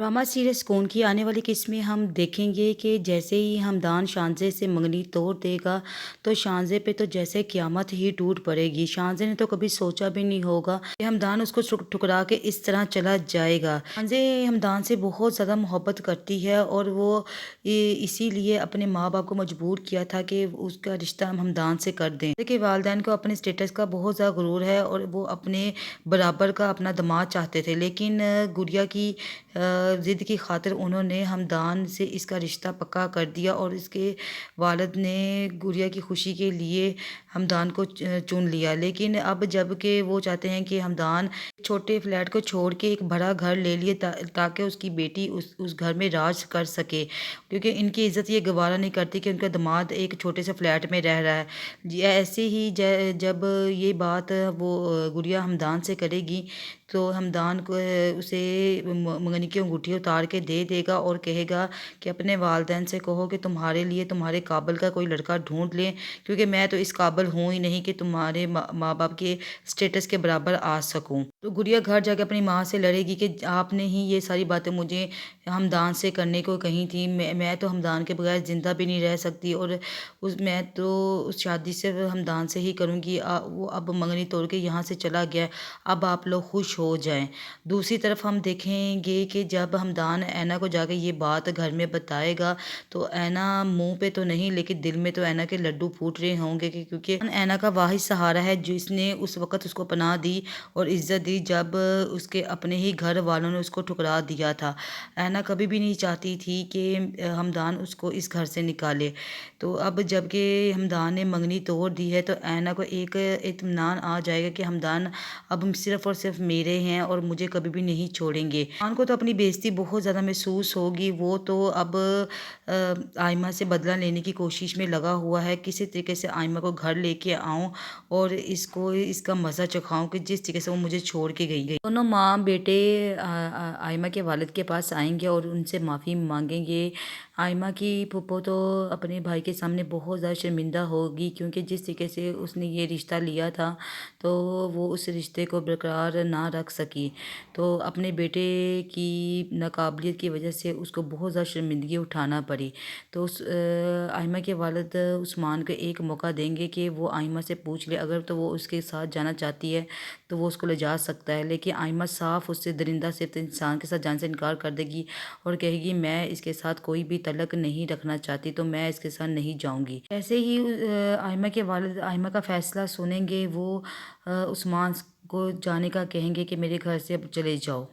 Drama series कौन की आने वाली किस्त में हम देखेंगे कि जैसे ही हमदान शानज़े से मंगनी तोड़ देगा, तो शानज़े पे तो जैसे क़यामत ही टूट पड़ेगी। शानज़े ने तो कभी सोचा भी नहीं होगा कि हमदान उसको ठुकरा के इस तरह चला जाएगा। शानज़े हमदान से बहुत ज़्यादा मोहब्बत करती है और वो इसीलिए अपने माँ-बाप को मजबूर किया था कि उसका रिश्ता हम हमदान से कर दें। देखिए वालिदैन को अपने स्टेटस का बहुत ज़्यादा गुरूर है और वो अपने बराबर का अपना दामाद चाहते थे, लेकिन गुड़िया की ज़िद की खातिर उन्होंने हमदान से इसका रिश्ता पक्का कर दिया और इसके वालिद ने गुड़िया की खुशी के लिए हमदान को चुन लिया। लेकिन अब जबकि वो चाहते हैं कि हमदान छोटे फ्लैट को छोड़ के एक बड़ा घर ले लिए ताकि उसकी बेटी उस घर में राज कर सके, क्योंकि इनकी इज़्ज़त ये गवारा नहीं करती कि उनका दामाद एक छोटे से फ्लैट में रह रहा है। ऐसे ही जब ये बात वो गुड़िया हमदान से करेगी, तो हमदान को उसे मंगनी की अंगूठी उतार के दे देगा और कहेगा कि अपने वालिदैन से कहो कि तुम्हारे लिए तुम्हारे काबिल का कोई लड़का ढूंढ लें, क्योंकि मैं तो इस काबिल हूँ ही नहीं कि तुम्हारे माँ बाप के स्टेटस के बराबर आ सकूँ। तो गुड़िया घर जाके अपनी माँ से लड़ेगी कि आपने ही ये सारी बातें मुझे हमदान से करने को कही थी। मैं तो हमदान के बगैर ज़िंदा भी नहीं रह सकती और मैं तो उस शादी से हमदान से ही करूँगी। वो अब मंगनी तोड़ के यहाँ से चला गया, अब आप लोग खुश हो जाएं। दूसरी तरफ हम देखेंगे कि जब हमदान ऐना को जाके ये बात घर में बताएगा, तो ऐना मुंह पे तो नहीं लेकिन दिल में तो ऐना के लड्डू फूट रहे होंगे क्योंकि ऐना का वाहिद सहारा है जिसने उस वक़्त उसको पनाह दी और इज़्ज़त दी जब उसके अपने ही घर वालों ने उसको ठुकरा दिया था। ऐना कभी भी नहीं चाहती थी कि हमदान उसको इस घर से निकाले। तो अब जबकि हमदान ने मंगनी तोड़ दी है, तो ऐना को एक इत्मीनान आ जाएगा कि हमदान अब सिर्फ़ और सिर्फ मेरे हैं और मुझे कभी भी नहीं छोड़ेंगे। खान को तो अपनी बेइज़्ज़ती बहुत ज़्यादा महसूस होगी। वो तो अब आइमा से बदला लेने की कोशिश में लगा हुआ है, किसी तरीके से आइमा को घर लेके आऊँ और इसको इसका मज़ा चखाऊँ कि जिस तरीके से वो मुझे छोड़ के गई। दोनों माँ बेटे आइमा के वालिद के पास आएंगे और उनसे माफ़ी मांगेंगे। आइमा की फूफो तो अपने भाई के सामने बहुत ज़्यादा शर्मिंदा होगी, क्योंकि जिस तरीके से उसने ये रिश्ता लिया था, तो वो उस रिश्ते को बरकरार ना रख सकी। तो अपने बेटे की नाकाबिलियत की वजह से उसको बहुत ज़्यादा शर्मिंदगी उठाना पड़ी। तो आइमा के वालिद उस्मान को एक मौका देंगे कि वो आइमा से पूछ ले, अगर तो वो उसके साथ जाना चाहती है तो वो उसको ले जा सकता है। लेकिन आइमा साफ़ उससे दरिंदा सिर्फ इंसान के साथ जाने से इनकार कर देगी और कहेगी मैं इसके साथ कोई भी तल्लुक़ नहीं रखना चाहती, तो मैं इसके साथ नहीं जाऊँगी। ऐसे ही आइमा के वालिद आइमा का फ़ैसला सुनेंगे। वो उस्मान को जाने का कहेंगे कि मेरे घर से अब चले जाओ।